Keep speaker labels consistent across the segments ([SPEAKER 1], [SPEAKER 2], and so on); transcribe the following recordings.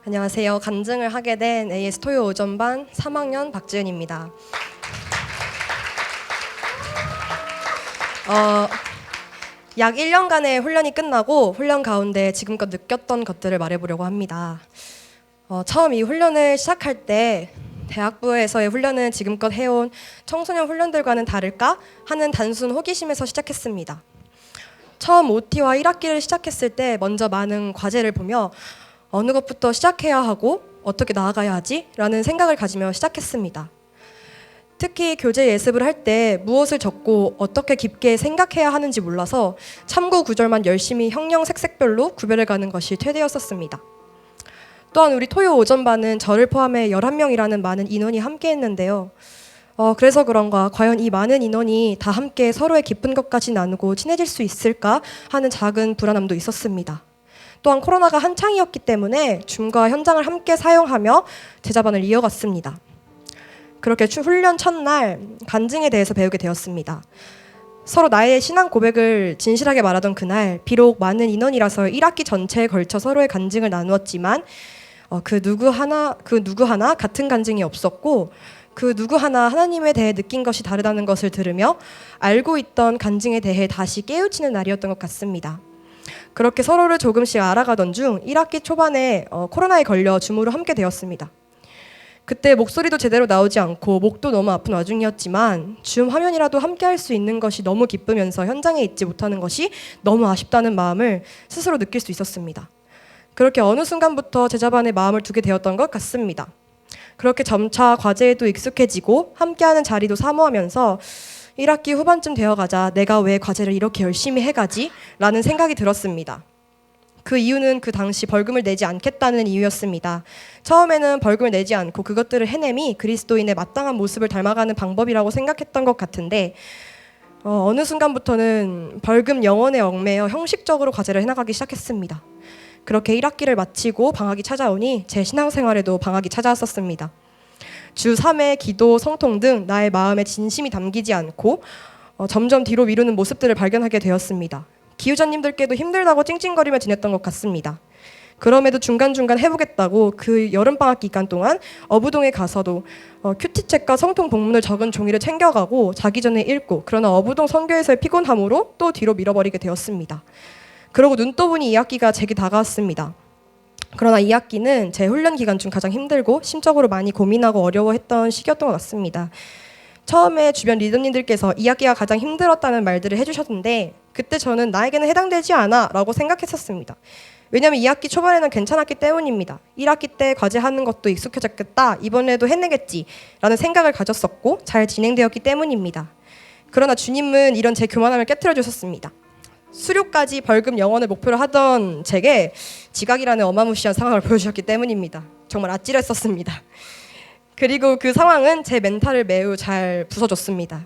[SPEAKER 1] 안녕하세요. 간증을 하게 된 AS 토요 오전반 3학년 박지은입니다. 약 1년간의 훈련이 끝나고 훈련 가운데 지금껏 느꼈던 것들을 말해보려고 합니다. 처음 이 훈련을 시작할 때 대학부에서의 훈련은 지금껏 해온 청소년 훈련들과는 다를까 하는 단순 호기심에서 시작했습니다. 처음 OT와 1학기를 시작했을 때 먼저 많은 과제를 보며 어느 것부터 시작해야 하고 어떻게 나아가야 하지? 라는 생각을 가지며 시작했습니다. 특히 교재 예습을 할 때 무엇을 적고 어떻게 깊게 생각해야 하는지 몰라서 참고 구절만 열심히 형형색색별로 구별해가는 것이 퇴대였었습니다. 또한 우리 토요 오전반은 저를 포함해 11명이라는 많은 인원이 함께 했는데요. 그래서 그런가 과연 이 많은 인원이 다 함께 서로의 깊은 것까지 나누고 친해질 수 있을까 하는 작은 불안함도 있었습니다. 또한 코로나가 한창이었기 때문에 줌과 현장을 함께 사용하며 제자반을 이어갔습니다. 그렇게 훈련 첫날 간증에 대해서 배우게 되었습니다. 서로 나의 신앙 고백을 진실하게 말하던 그날, 비록 많은 인원이라서 1학기 전체에 걸쳐 서로의 간증을 나누었지만 그 누구 하나 같은 간증이 없었고 그 누구 하나 하나님에 대해 느낀 것이 다르다는 것을 들으며 알고 있던 간증에 대해 다시 깨우치는 날이었던 것 같습니다. 그렇게 서로를 조금씩 알아가던 중 1학기 초반에 코로나에 걸려 줌으로 함께 되었습니다. 그때 목소리도 제대로 나오지 않고 목도 너무 아픈 와중이었지만 줌 화면이라도 함께 할 수 있는 것이 너무 기쁘면서 현장에 있지 못하는 것이 너무 아쉽다는 마음을 스스로 느낄 수 있었습니다. 그렇게 어느 순간부터 제자반에 마음을 두게 되었던 것 같습니다. 그렇게 점차 과제에도 익숙해지고 함께하는 자리도 사모하면서 1학기 후반쯤 되어가자 내가 왜 과제를 이렇게 열심히 해가지? 라는 생각이 들었습니다. 그 이유는 그 당시 벌금을 내지 않겠다는 이유였습니다. 처음에는 벌금을 내지 않고 그것들을 해냄이 그리스도인의 마땅한 모습을 닮아가는 방법이라고 생각했던 것 같은데 어느 순간부터는 벌금 영원에 얽매여 형식적으로 과제를 해나가기 시작했습니다. 그렇게 1학기를 마치고 방학이 찾아오니 제 신앙생활에도 방학이 찾아왔었습니다. 주 3회 기도, 성통 등 나의 마음에 진심이 담기지 않고 점점 뒤로 미루는 모습들을 발견하게 되었습니다. 기후자님들께도 힘들다고 찡찡거리며 지냈던 것 같습니다. 그럼에도 중간중간 해보겠다고 그 여름방학 기간 동안 어부동에 가서도 큐티책과 성통 본문을 적은 종이를 챙겨가고 자기 전에 읽고 그러나 어부동 선교에서의 피곤함으로 또 뒤로 밀어버리게 되었습니다. 그러고 눈 떠보니 2학기가 제게 다가왔습니다. 그러나 2학기는 제 훈련 기간 중 가장 힘들고 심적으로 많이 고민하고 어려워했던 시기였던 것 같습니다. 처음에 주변 리더님들께서 2학기가 가장 힘들었다는 말들을 해주셨는데 그때 저는 나에게는 해당되지 않아 라고 생각했었습니다. 왜냐하면 2학기 초반에는 괜찮았기 때문입니다. 1학기 때 과제하는 것도 익숙해졌겠다, 이번에도 해내겠지 라는 생각을 가졌었고 잘 진행되었기 때문입니다. 그러나 주님은 이런 제 교만함을 깨트려 주셨습니다. 수료까지 벌금 영원을 목표로 하던 제게 지각이라는 어마무시한 상황을 보여주셨기 때문입니다. 정말 아찔했었습니다. 그리고 그 상황은 제 멘탈을 매우 잘 부숴줬습니다.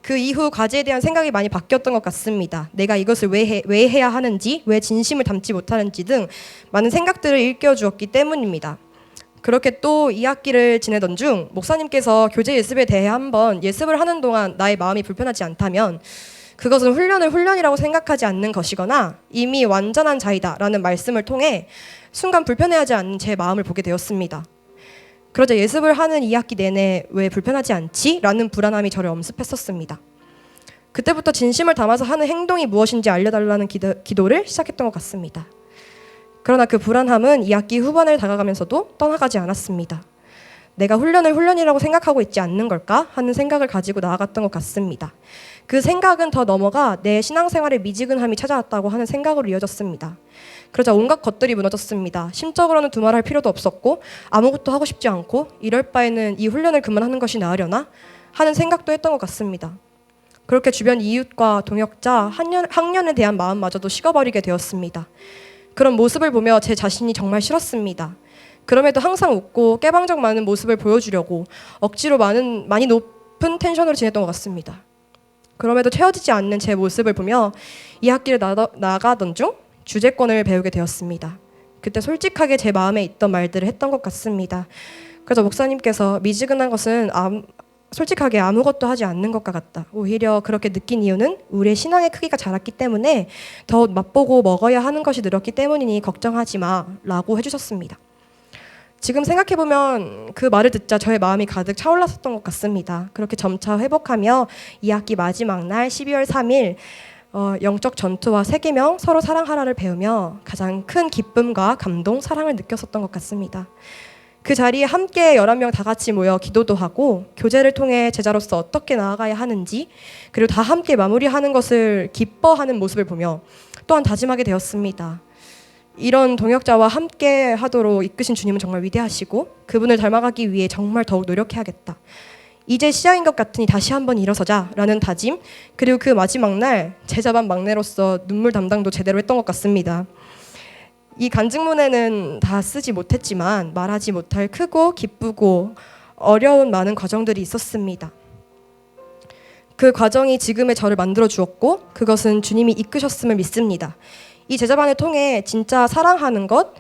[SPEAKER 1] 그 이후 과제에 대한 생각이 많이 바뀌었던 것 같습니다. 내가 이것을 왜 해야 하는지, 왜 진심을 담지 못하는지 등 많은 생각들을 일깨워주었기 때문입니다. 그렇게 또 2학기를 지내던 중 목사님께서 교재 예습에 대해 한번 예습을 하는 동안 나의 마음이 불편하지 않다면 그것은 훈련을 훈련이라고 생각하지 않는 것이거나 이미 완전한 자이다 라는 말씀을 통해 순간 불편해하지 않는 제 마음을 보게 되었습니다. 그러자 예습을 하는 2학기 내내 왜 불편하지 않지? 라는 불안함이 저를 엄습했었습니다. 그때부터 진심을 담아서 하는 행동이 무엇인지 알려달라는 기도를 시작했던 것 같습니다. 그러나 그 불안함은 2학기 후반을 다가가면서도 떠나가지 않았습니다. 내가 훈련을 훈련이라고 생각하고 있지 않는 걸까? 하는 생각을 가지고 나아갔던 것 같습니다. 그 생각은 더 넘어가 내 신앙생활에 미지근함이 찾아왔다고 하는 생각으로 이어졌습니다. 그러자 온갖 것들이 무너졌습니다. 심적으로는 두말할 필요도 없었고 아무것도 하고 싶지 않고 이럴 바에는 이 훈련을 그만하는 것이 나으려나? 하는 생각도 했던 것 같습니다. 그렇게 주변 이웃과 동역자, 학년에 대한 마음마저도 식어버리게 되었습니다. 그런 모습을 보며 제 자신이 정말 싫었습니다. 그럼에도 항상 웃고 깨방정 많은 모습을 보여주려고 억지로 많이 높은 텐션으로 지냈던 것 같습니다. 그럼에도 채워지지 않는 제 모습을 보며 2학기를 나가던 중 주제권을 배우게 되었습니다. 그때 솔직하게 제 마음에 있던 말들을 했던 것 같습니다. 그래서 목사님께서 미지근한 것은 솔직하게 아무것도 하지 않는 것과 같다. 오히려 그렇게 느낀 이유는 우리의 신앙의 크기가 자랐기 때문에 더 맛보고 먹어야 하는 것이 늘었기 때문이니 걱정하지 마 라고 해주셨습니다. 지금 생각해보면 그 말을 듣자 저의 마음이 가득 차올랐었던 것 같습니다. 그렇게 점차 회복하며 2학기 마지막 날 12월 3일 영적 전투와 세계명 서로 사랑하라를 배우며 가장 큰 기쁨과 감동, 사랑을 느꼈었던 것 같습니다. 그 자리에 함께 11명 다 같이 모여 기도도 하고 교제를 통해 제자로서 어떻게 나아가야 하는지, 그리고 다 함께 마무리하는 것을 기뻐하는 모습을 보며 또한 다짐하게 되었습니다. 이런 동역자와 함께 하도록 이끄신 주님은 정말 위대하시고 그분을 닮아가기 위해 정말 더욱 노력해야겠다. 이제 시작인 것 같으니 다시 한번 일어서자라는 다짐, 그리고 그 마지막 날 제자반 막내로서 눈물 담당도 제대로 했던 것 같습니다. 이 간증문에는 다 쓰지 못했지만 말하지 못할 크고 기쁘고 어려운 많은 과정들이 있었습니다. 그 과정이 지금의 저를 만들어 주었고 그것은 주님이 이끄셨음을 믿습니다. 이 제자반을 통해 진짜 사랑하는 것,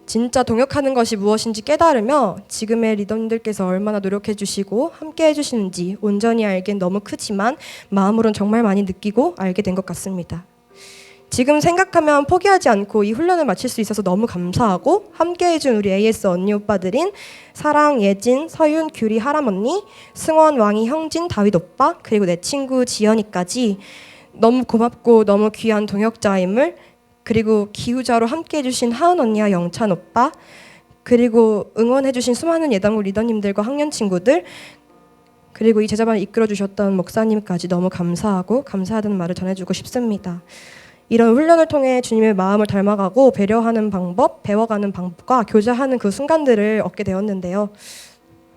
[SPEAKER 1] 진짜 동역하는 것이 무엇인지 깨달으며 지금의 리더님들께서 얼마나 노력해 주시고 함께 해주시는지 온전히 알기엔 너무 크지만 마음으론 정말 많이 느끼고 알게 된 것 같습니다. 지금 생각하면 포기하지 않고 이 훈련을 마칠 수 있어서 너무 감사하고 함께 해준 우리 AS 언니 오빠들인 사랑, 예진, 서윤, 규리, 하람 언니, 승원, 왕이, 형진, 다윗 오빠, 그리고 내 친구 지연이까지 너무 고맙고 너무 귀한 동역자임을, 그리고 기후자로 함께 해주신 하은 언니와 영찬 오빠, 그리고 응원해주신 수많은 예당국 리더님들과 학년 친구들, 그리고 이 제자반을 이끌어주셨던 목사님까지 너무 감사하고 감사하다는 말을 전해주고 싶습니다. 이런 훈련을 통해 주님의 마음을 닮아가고 배려하는 방법, 배워가는 방법과 교제하는 그 순간들을 얻게 되었는데요.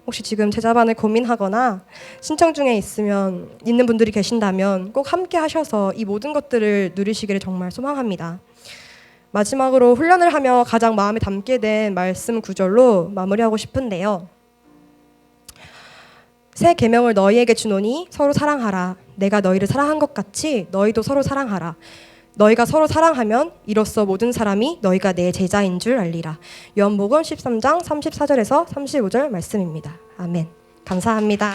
[SPEAKER 1] 혹시 지금 제자반을 고민하거나 신청 중에 있는 분들이 계신다면 꼭 함께 하셔서 이 모든 것들을 누리시기를 정말 소망합니다. 마지막으로 훈련을 하며 가장 마음에 담게 된 말씀 구절로 마무리하고 싶은데요. 새 계명을 너희에게 주노니 서로 사랑하라. 내가 너희를 사랑한 것 같이 너희도 서로 사랑하라. 너희가 서로 사랑하면 이로써 모든 사람이 너희가 내 제자인 줄 알리라. 요한복음 13장 34절에서 35절 말씀입니다. 아멘. 감사합니다.